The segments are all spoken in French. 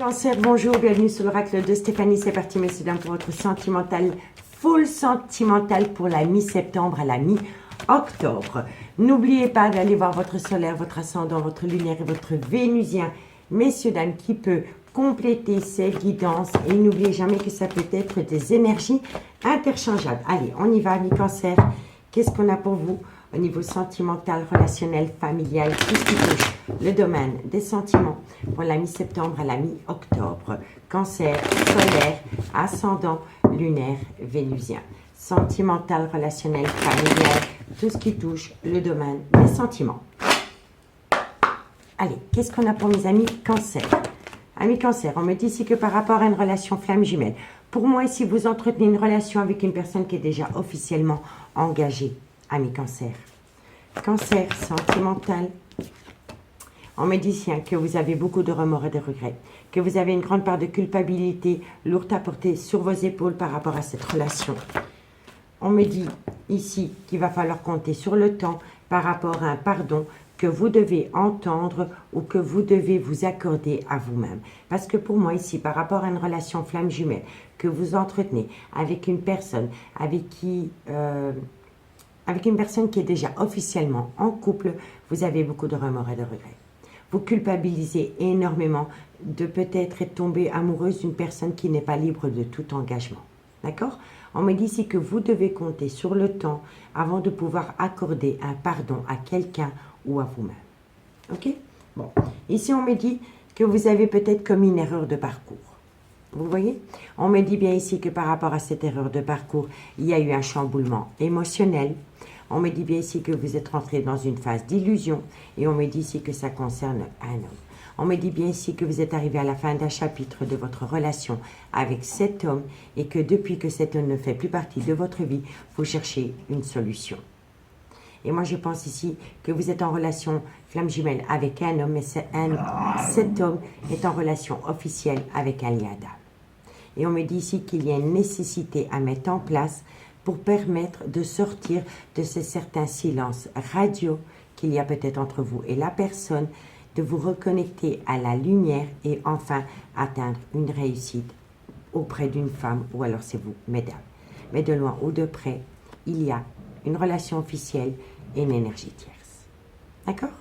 Cancer, bonjour, bienvenue sur l'oracle de Stéphanie. C'est parti, messieurs, dames, pour votre sentimental, full sentimental pour la mi-septembre à la mi-octobre. N'oubliez pas d'aller voir votre solaire, votre ascendant, votre lunaire et votre vénusien, messieurs, dames, qui peut compléter ces guidances. Et n'oubliez jamais que ça peut être des énergies interchangeables. Allez, on y va, mi-cancer. Qu'est-ce qu'on a pour vous au niveau sentimental, relationnel, familial, tout ce qui touche le domaine des sentiments pour la mi-septembre à la mi-octobre? Cancer, solaire, ascendant, lunaire, vénusien. Sentimental, relationnel, familial, tout ce qui touche le domaine des sentiments. Allez, qu'est-ce qu'on a pour mes amis cancer? Amis cancer, on me dit ici que par rapport à une relation flamme jumelle, pour moi ici, vous entretenez une relation avec une personne qui est déjà officiellement engagée. Amis cancer. Cancer sentimental. On me dit ici que vous avez beaucoup de remords et de regrets, que vous avez une grande part de culpabilité lourde à porter sur vos épaules par rapport à cette relation. On me dit ici qu'il va falloir compter sur le temps par rapport à un pardon que vous devez entendre ou que vous devez vous accorder à vous-même. Parce que pour moi ici, par rapport à une relation flamme jumelle que vous entretenez avec une personne avec une personne qui est déjà officiellement en couple, vous avez beaucoup de remords et de regrets. Vous culpabilisez énormément de peut-être être tombée amoureuse d'une personne qui n'est pas libre de tout engagement. D'accord? On me dit ici que vous devez compter sur le temps avant de pouvoir accorder un pardon à quelqu'un ou à vous-même. Ok? Bon. Ici, on me dit que vous avez peut-être commis une erreur de parcours. Vous voyez? On me dit bien ici que par rapport à cette erreur de parcours, il y a eu un chamboulement émotionnel. On me dit bien ici que vous êtes rentré dans une phase d'illusion. Et on me dit ici que ça concerne un homme. On me dit bien ici que vous êtes arrivé à la fin d'un chapitre de votre relation avec cet homme et que depuis que cet homme ne fait plus partie de votre vie, vous cherchez une solution. Et moi, je pense ici que vous êtes en relation flamme jumelle avec un homme, mais cet homme est en relation officielle avec un lien d'âme. Et on me dit ici qu'il y a une nécessité à mettre en place pour permettre de sortir de ces certains silences radio qu'il y a peut-être entre vous et la personne, de vous reconnecter à la lumière et enfin atteindre une réussite auprès d'une femme, ou alors c'est vous, mesdames. Mais de loin ou de près, il y a une relation officielle et une énergie tierce. D'accord?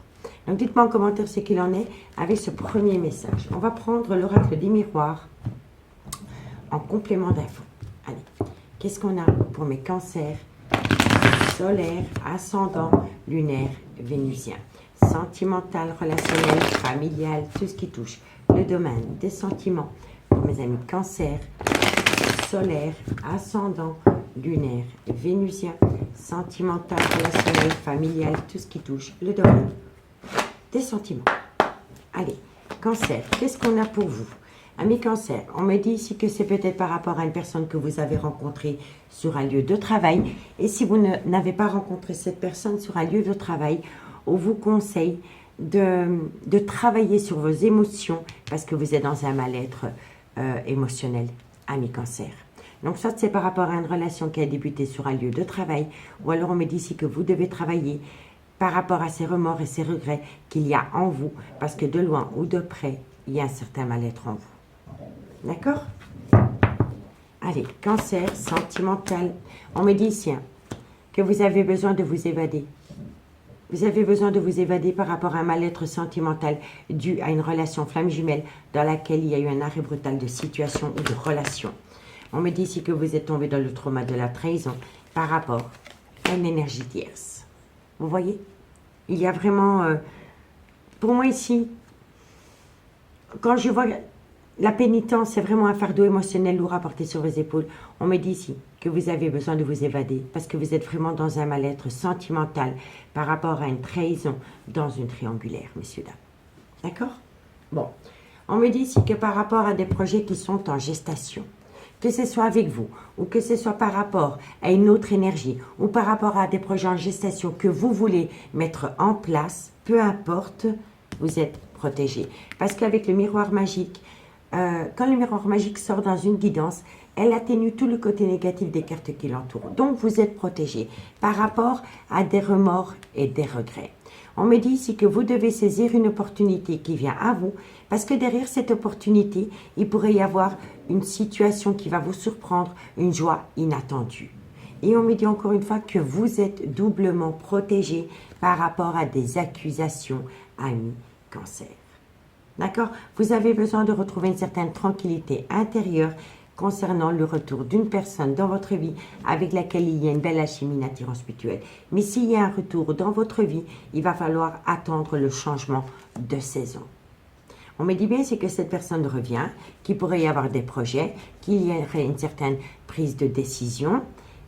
Donc dites-moi en commentaire ce qu'il en est avec ce premier message. On va prendre l'oracle des miroirs en complément d'infos. Allez, qu'est-ce qu'on a pour mes cancers? Solaire, ascendant, lunaire, vénusien. Sentimental, relationnel, familial, tout ce qui touche le domaine des sentiments pour mes amis cancer, solaire, ascendant, lunaire, vénusien, sentimental, relationnel, familial, tout ce qui touche le domaine des sentiments. Allez, cancer, qu'est-ce qu'on a pour vous? Amis cancer, on me dit ici que c'est peut-être par rapport à une personne que vous avez rencontrée sur un lieu de travail. Et si vous n'avez pas rencontré cette personne sur un lieu de travail, on vous conseille de travailler sur vos émotions parce que vous êtes dans un mal-être émotionnel, amis cancer. Donc soit c'est par rapport à une relation qui a débuté sur un lieu de travail, ou alors on me dit ici que vous devez travailler par rapport à ces remords et ces regrets qu'il y a en vous, parce que de loin ou de près, il y a un certain mal-être en vous. D'accord? Allez, cancer, sentimental. On me dit ici que vous avez besoin de vous évader. Vous avez besoin de vous évader par rapport à un mal-être sentimental dû à une relation flamme jumelle dans laquelle il y a eu un arrêt brutal de situation ou de relation. On me dit ici que vous êtes tombé dans le trauma de la trahison par rapport à une énergie tierce. Vous voyez? Il y a vraiment... pour moi ici, quand je vois la pénitence, c'est vraiment un fardeau émotionnel lourd à porter sur vos épaules. On me dit ici que vous avez besoin de vous évader parce que vous êtes vraiment dans un mal-être sentimental par rapport à une trahison dans une triangulaire, messieurs, dames. D'accord? Bon. On me dit ici que par rapport à des projets qui sont en gestation, que ce soit avec vous, ou que ce soit par rapport à une autre énergie, ou par rapport à des projets en gestation que vous voulez mettre en place, peu importe, vous êtes protégé. Parce qu'avec le miroir magique, quand le miroir magique sort dans une guidance, elle atténue tout le côté négatif des cartes qui l'entourent. Donc, vous êtes protégé par rapport à des remords et des regrets. On me dit ici que vous devez saisir une opportunité qui vient à vous, parce que derrière cette opportunité, il pourrait y avoir une situation qui va vous surprendre, une joie inattendue. Et on me dit encore une fois que vous êtes doublement protégé par rapport à des accusations, amis Cancer. D'accord? Vous avez besoin de retrouver une certaine tranquillité intérieure concernant le retour d'une personne dans votre vie avec laquelle il y a une belle alchimie, une attirance mutuelle. Mais s'il y a un retour dans votre vie, il va falloir attendre le changement de saison. On me dit bien c'est que cette personne revient, qu'il pourrait y avoir des projets, qu'il y aurait une certaine prise de décision,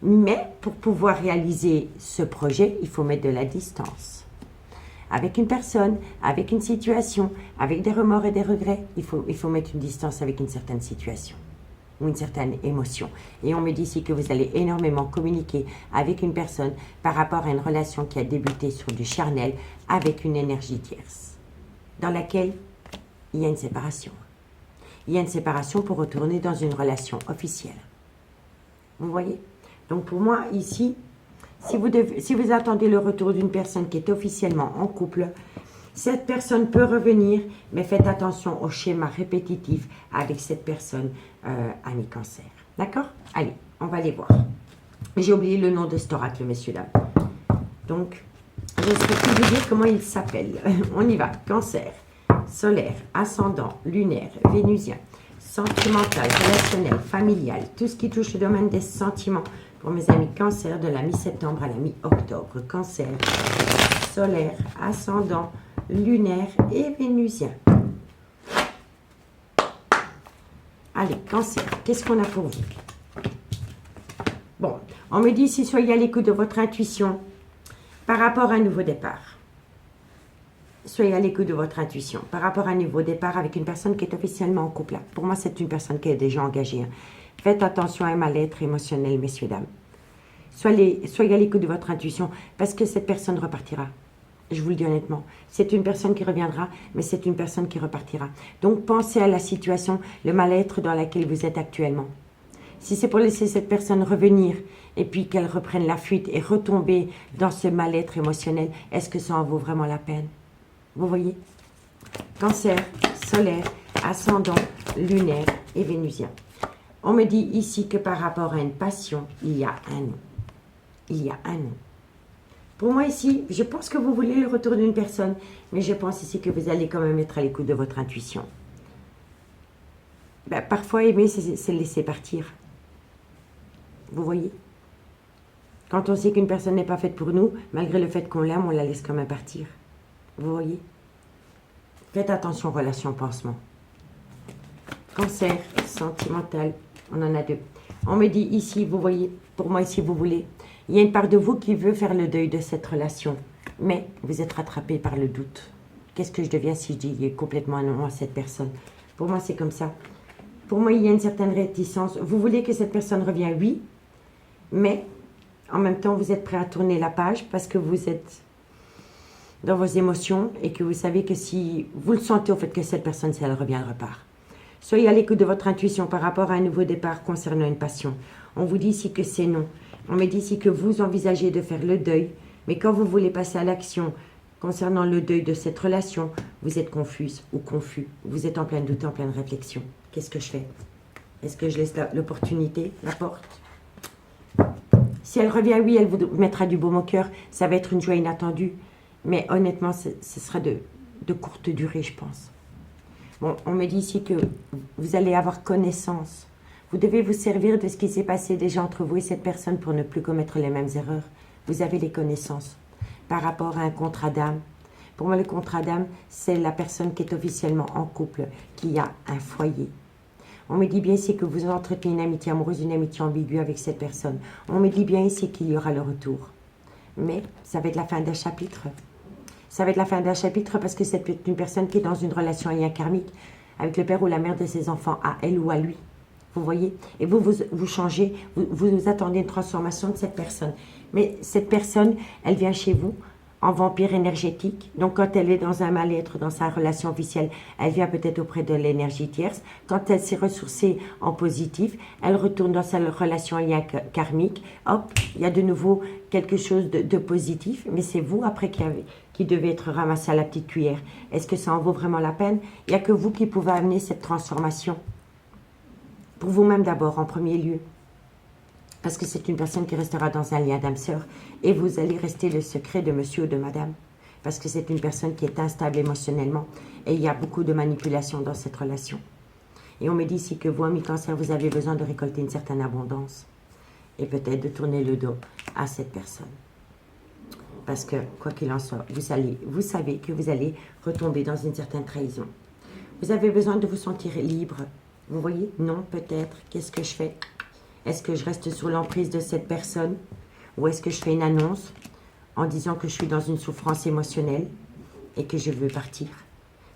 mais pour pouvoir réaliser ce projet, il faut mettre de la distance. Avec une personne, avec une situation, avec des remords et des regrets, il faut mettre une distance avec une certaine situation ou une certaine émotion. Et on me dit ici que vous allez énormément communiquer avec une personne par rapport à une relation qui a débuté sur du charnel avec une énergie tierce, dans laquelle il y a une séparation. Il y a une séparation pour retourner dans une relation officielle. Vous voyez? Donc pour moi, ici, si vous attendez le retour d'une personne qui est officiellement en couple, cette personne peut revenir, mais faites attention au schéma répétitif avec cette personne, ami Cancer. D'accord? Allez, on va aller voir. J'ai oublié le nom de cet oracle, messieurs, dames. Donc, je ne sais plus vous dire comment il s'appelle. On y va. Cancer, solaire, ascendant, lunaire, vénusien, sentimental, relationnel, familial, tout ce qui touche le domaine des sentiments. Pour mes amis Cancer, de la mi-septembre à la mi-octobre. Cancer, solaire, ascendant, lunaire et vénusien. Allez, Cancer, qu'est-ce qu'on a pour vous? Bon, on me dit ici, soyez à l'écoute de votre intuition par rapport à un nouveau départ. Soyez à l'écoute de votre intuition par rapport à un nouveau départ avec une personne qui est officiellement en couple. Pour moi, c'est une personne qui est déjà engagée. Faites attention à un mal-être émotionnel, messieurs, dames. Soyez à l'écoute de votre intuition parce que cette personne repartira. Je vous le dis honnêtement. C'est une personne qui reviendra, mais c'est une personne qui repartira. Donc, pensez à la situation, le mal-être dans laquelle vous êtes actuellement. Si c'est pour laisser cette personne revenir et puis qu'elle reprenne la fuite et retomber dans ce mal-être émotionnel, est-ce que ça en vaut vraiment la peine? Vous voyez? Cancer, solaire, ascendant, lunaire et vénusien. On me dit ici que par rapport à une passion, il y a un non. Il y a un non. Pour moi ici, je pense que vous voulez le retour d'une personne, mais je pense ici que vous allez quand même être à l'écoute de votre intuition. Ben, parfois, aimer, c'est laisser partir. Vous voyez? Quand on sait qu'une personne n'est pas faite pour nous, malgré le fait qu'on l'aime, on la laisse quand même partir. Vous voyez? Faites attention aux relations pansement. Cancer, sentimental, on en a deux. On me dit ici, vous voyez, pour moi ici, vous voulez. Il y a une part de vous qui veut faire le deuil de cette relation, mais vous êtes rattrapé par le doute. Qu'est-ce que je deviens si je dis complètement un non à cette personne? Pour moi, c'est comme ça. Pour moi, il y a une certaine réticence. Vous voulez que cette personne revienne, oui, mais en même temps, vous êtes prêt à tourner la page parce que vous êtes dans vos émotions et que vous savez que si vous le sentez au fait que cette personne, si elle revient, elle repart. Soyez à l'écoute de votre intuition par rapport à un nouveau départ concernant une passion. On vous dit ici que c'est non. On me dit ici que vous envisagez de faire le deuil, mais quand vous voulez passer à l'action concernant le deuil de cette relation, vous êtes confuse ou confus. Vous êtes en plein doute, en pleine réflexion. Qu'est-ce que je fais? Est-ce que je laisse l'opportunité, la porte? Si elle revient, oui, elle vous mettra du baume au cœur. Ça va être une joie inattendue. Mais honnêtement, ce sera de courte durée, je pense. Bon, on me dit ici que vous allez avoir connaissance. Vous devez vous servir de ce qui s'est passé déjà entre vous et cette personne pour ne plus commettre les mêmes erreurs. Vous avez les connaissances par rapport à un contrat d'âme. Pour moi, le contrat d'âme, c'est la personne qui est officiellement en couple, qui a un foyer. On me dit bien ici que vous entretenez une amitié amoureuse, une amitié ambiguë avec cette personne. On me dit bien ici qu'il y aura le retour. Mais ça va être la fin d'un chapitre. Ça va être la fin d'un chapitre parce que c'est une personne qui est dans une relation à lien karmique avec le père ou la mère de ses enfants, à elle ou à lui. Vous voyez? Et vous changez, vous attendez une transformation de cette personne. Mais cette personne, elle vient chez vous en vampire énergétique. Donc, quand elle est dans un mal-être, dans sa relation officielle, elle vient peut-être auprès de l'énergie tierce. Quand elle s'est ressourcée en positif, elle retourne dans sa relation à lien karmique. Hop, il y a de nouveau quelque chose de positif. Mais c'est vous, après, qui devait être ramassé à la petite cuillère. Est-ce que ça en vaut vraiment la peine? Il n'y a que vous qui pouvez amener cette transformation. Pour vous-même d'abord, en premier lieu. Parce que c'est une personne qui restera dans un lien d'âme-sœur. Et vous allez rester le secret de monsieur ou de madame. Parce que c'est une personne qui est instable émotionnellement. Et il y a beaucoup de manipulation dans cette relation. Et on me dit ici que vous, amis cancer, vous avez besoin de récolter une certaine abondance. Et peut-être de tourner le dos à cette personne. Parce que, quoi qu'il en soit, vous savez que vous allez retomber dans une certaine trahison. Vous avez besoin de vous sentir libre. Vous voyez? Non, peut-être. Qu'est-ce que je fais? Est-ce que je reste sous l'emprise de cette personne? Ou est-ce que je fais une annonce en disant que je suis dans une souffrance émotionnelle et que je veux partir?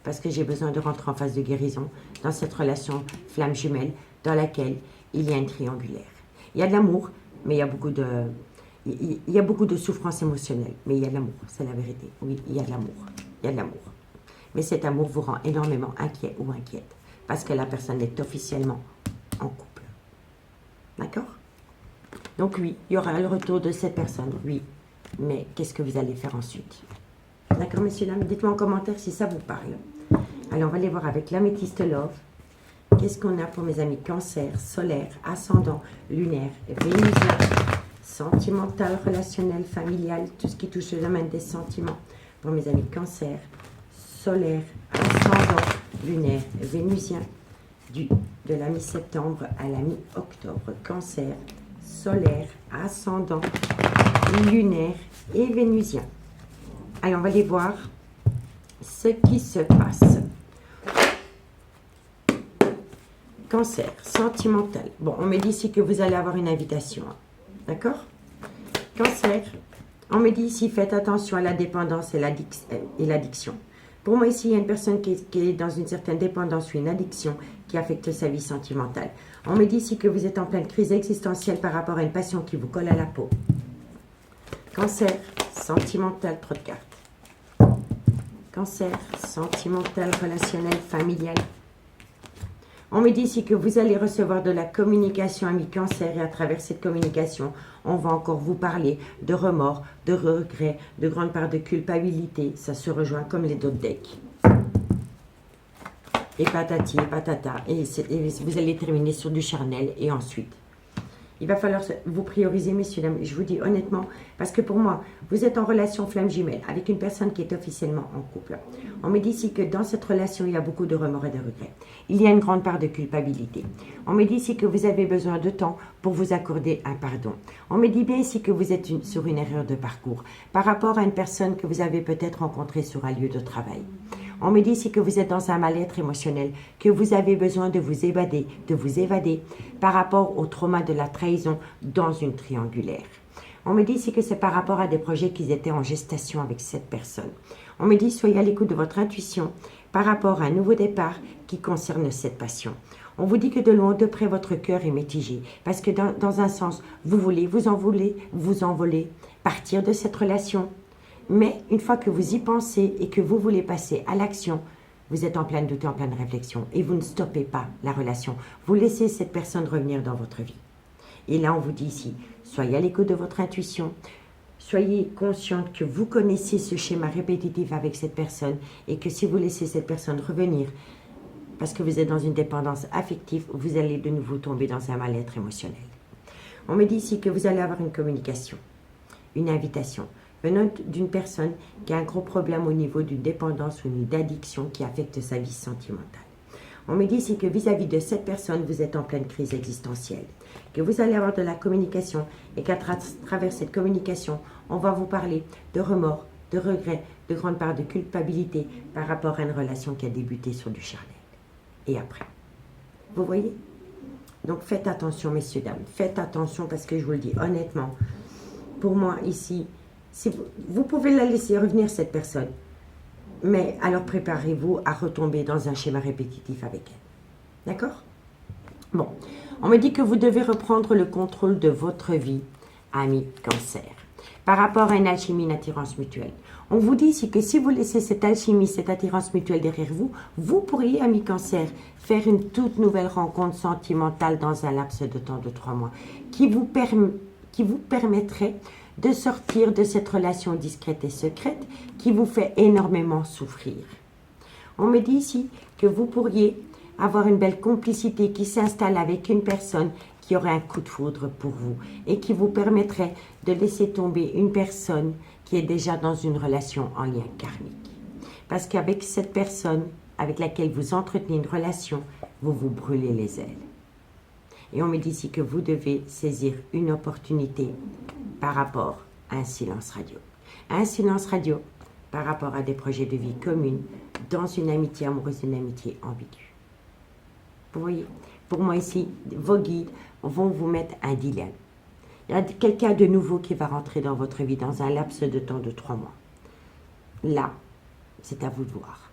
Parce que j'ai besoin de rentrer en phase de guérison dans cette relation flamme jumelle dans laquelle il y a une triangulaire. Il y a de l'amour, mais il y a beaucoup de souffrance émotionnelle. Mais il y a de l'amour, c'est la vérité. Oui, il y a de l'amour. Il y a de l'amour. Mais cet amour vous rend énormément inquiet ou inquiète. Parce que la personne est officiellement en couple. D'accord? Donc oui, il y aura le retour de cette personne. Oui. Mais qu'est-ce que vous allez faire ensuite? D'accord, messieurs, dames? Dites-moi en commentaire si ça vous parle. Alors, on va aller voir avec l'améthyste love. Qu'est-ce qu'on a pour mes amis cancer, solaire, ascendant, lunaire, vénusien, sentimental, relationnel, familial, tout ce qui touche le domaine des sentiments. Pour mes amis cancer, solaire, ascendant, lunaire, vénusien, de la mi-septembre à la mi-octobre. Cancer, solaire, ascendant, lunaire et vénusien. Allez, on va aller voir ce qui se passe. Cancer, sentimental. Bon, on me dit ici que vous allez avoir une invitation. D'accord? Cancer, on me dit ici, faites attention à la dépendance et l'addiction. Pour moi, ici, il y a une personne qui est dans une certaine dépendance ou une addiction qui affecte sa vie sentimentale. On me dit ici que vous êtes en pleine crise existentielle par rapport à une passion qui vous colle à la peau. Cancer, sentimental, trop de cartes. Cancer, sentimental, relationnel, familial. On me dit ici que vous allez recevoir de la communication ami cancer et à travers cette communication, on va encore vous parler de remords, de regrets, de grande part de culpabilité. Ça se rejoint comme les autres decks. Et patati et patata. Et vous allez terminer sur du charnel et ensuite. Il va falloir vous prioriser, messieurs, dames. Je vous dis honnêtement, parce que pour moi, vous êtes en relation flamme jumelle avec une personne qui est officiellement en couple. On me dit ici que dans cette relation, il y a beaucoup de remords et de regrets. Il y a une grande part de culpabilité. On me dit ici que vous avez besoin de temps pour vous accorder un pardon. On me dit bien ici que vous êtes sur une erreur de parcours par rapport à une personne que vous avez peut-être rencontrée sur un lieu de travail. On me dit ici que vous êtes dans un mal-être émotionnel, que vous avez besoin de vous évader par rapport au trauma de la trahison dans une triangulaire. On me dit ici que c'est par rapport à des projets qui étaient en gestation avec cette personne. On me dit soyez à l'écoute de votre intuition par rapport à un nouveau départ qui concerne cette passion. On vous dit que de loin, de près, votre cœur est mitigé parce que dans un sens, vous voulez vous envoler, partir de cette relation. Mais une fois que vous y pensez et que vous voulez passer à l'action, vous êtes en plein doute et en pleine réflexion et vous ne stoppez pas la relation. Vous laissez cette personne revenir dans votre vie. Et là, on vous dit ici, soyez à l'écoute de votre intuition, soyez consciente que vous connaissez ce schéma répétitif avec cette personne et que si vous laissez cette personne revenir, parce que vous êtes dans une dépendance affective, vous allez de nouveau tomber dans un mal-être émotionnel. On me dit ici que vous allez avoir une communication, une invitation, venant d'une personne qui a un gros problème au niveau d'une dépendance ou d'une addiction qui affecte sa vie sentimentale. On me dit ici que vis-à-vis de cette personne, vous êtes en pleine crise existentielle, que vous allez avoir de la communication et qu'à travers cette communication, on va vous parler de remords, de regrets, de grande part de culpabilité par rapport à une relation qui a débuté sur du charnel. Et après, vous voyez? Donc faites attention, messieurs, dames, faites attention parce que je vous le dis honnêtement, pour moi ici, si vous pouvez la laisser revenir cette personne, mais alors préparez-vous à retomber dans un schéma répétitif avec elle. D'accord? Bon, on me dit que vous devez reprendre le contrôle de votre vie, ami cancer, par rapport à une alchimie, une attirance mutuelle. On vous dit ici que si vous laissez cette alchimie, cette attirance mutuelle derrière vous, vous pourriez, ami cancer, faire une toute nouvelle rencontre sentimentale dans un laps de temps de 3 mois qui vous permettrait de sortir de cette relation discrète et secrète qui vous fait énormément souffrir. On me dit ici que vous pourriez avoir une belle complicité qui s'installe avec une personne qui aurait un coup de foudre pour vous et qui vous permettrait de laisser tomber une personne qui est déjà dans une relation en lien karmique. Parce qu'avec cette personne avec laquelle vous entretenez une relation, vous vous brûlez les ailes. Et on me dit ici que vous devez saisir une opportunité par rapport à un silence radio. Un silence radio par rapport à des projets de vie communs dans une amitié amoureuse, une amitié ambiguë. Vous voyez, pour moi ici, vos guides vont vous mettre un dilemme. Il y a quelqu'un de nouveau qui va rentrer dans votre vie dans un laps de temps de 3 mois. Là, c'est à vous de voir.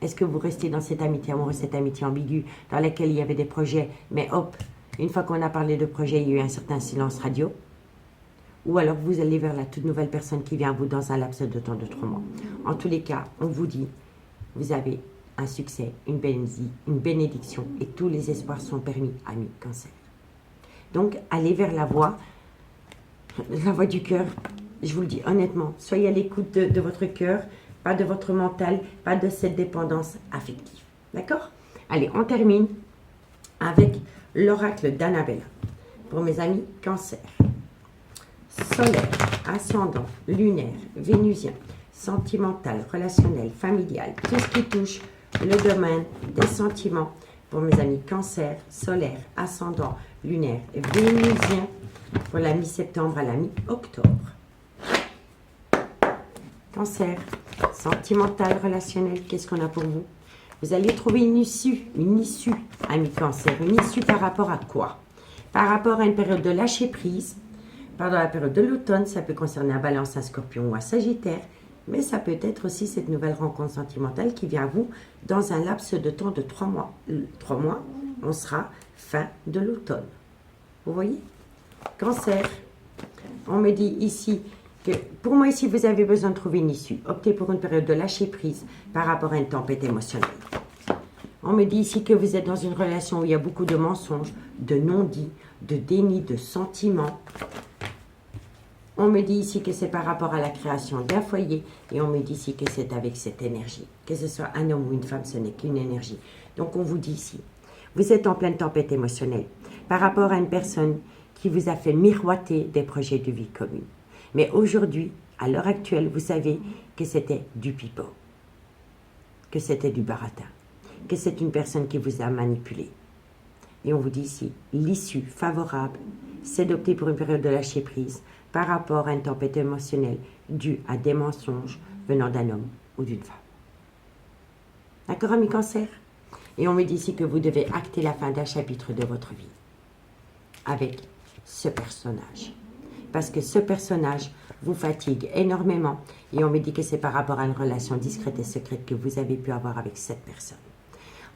Est-ce que vous restez dans cette amitié amoureuse, cette amitié ambiguë, dans laquelle il y avait des projets, mais hop, une fois qu'on a parlé de projet, il y a eu un certain silence radio? Ou alors vous allez vers la toute nouvelle personne qui vient à vous dans un laps de temps de 3 mois. En tous les cas, on vous dit, vous avez un succès, une bénédiction, et tous les espoirs sont permis, amis Cancer. Donc, allez vers la voie du cœur. Je vous le dis honnêtement, soyez à l'écoute de votre cœur, pas de votre mental, pas de cette dépendance affective. D'accord? Allez, on termine avec l'oracle d'Annabella. Pour mes amis Cancer. Solaire, ascendant, lunaire, vénusien, sentimental, relationnel, familial, tout ce qui touche le domaine des sentiments. Pour mes amis Cancer, solaire, ascendant, lunaire, vénusien, pour la mi-septembre à la mi-octobre. Cancer, sentimental, relationnel, qu'est-ce qu'on a pour vous? Vous allez trouver une issue, ami Cancer. Une issue par rapport à quoi? Par rapport à une période de lâcher prise. Pendant la période de l'automne, ça peut concerner un Balance, un Scorpion ou un Sagittaire, mais ça peut être aussi cette nouvelle rencontre sentimentale qui vient à vous dans un laps de temps de 3 mois. 3 mois, on sera fin de l'automne. Vous voyez? Cancer, on me dit ici que pour moi ici, vous avez besoin de trouver une issue. Optez pour une période de lâcher prise par rapport à une tempête émotionnelle. On me dit ici que vous êtes dans une relation où il y a beaucoup de mensonges, de non-dits, de déni, de sentiments. On me dit ici que c'est par rapport à la création d'un foyer et on me dit ici que c'est avec cette énergie. Que ce soit un homme ou une femme, ce n'est qu'une énergie. Donc on vous dit ici, vous êtes en pleine tempête émotionnelle par rapport à une personne qui vous a fait miroiter des projets de vie commune. Mais aujourd'hui, à l'heure actuelle, vous savez que c'était du pipeau, que c'était du baratin, que c'est une personne qui vous a manipulé. Et on vous dit ici, l'issue favorable, c'est d'opter pour une période de lâcher prise par rapport à une tempête émotionnelle due à des mensonges venant d'un homme ou d'une femme. D'accord, ami Cancer? Et on me dit ici que vous devez acter la fin d'un chapitre de votre vie avec ce personnage. Parce que ce personnage vous fatigue énormément et on me dit que c'est par rapport à une relation discrète et secrète que vous avez pu avoir avec cette personne.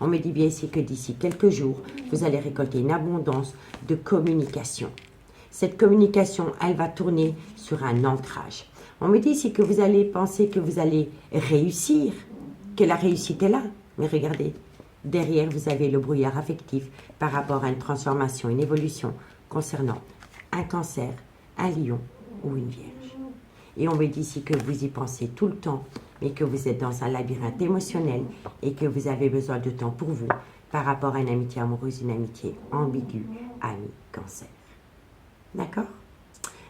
On me dit bien ici que d'ici quelques jours, vous allez récolter une abondance de communication. Cette communication, elle va tourner sur un ancrage. On me dit ici que vous allez penser que vous allez réussir, que la réussite est là. Mais regardez, derrière, vous avez le brouillard affectif par rapport à une transformation, une évolution concernant un Cancer, un Lion ou une Vierge. Et on me dit ici que vous y pensez tout le temps, mais que vous êtes dans un labyrinthe émotionnel et que vous avez besoin de temps pour vous par rapport à une amitié amoureuse, une amitié ambiguë, ami Cancer. D'accord?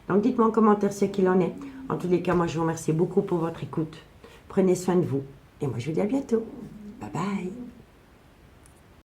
Donc dites-moi en commentaire ce qu'il en est. En tous les cas, moi je vous remercie beaucoup pour votre écoute. Prenez soin de vous et moi je vous dis à bientôt. Bye bye!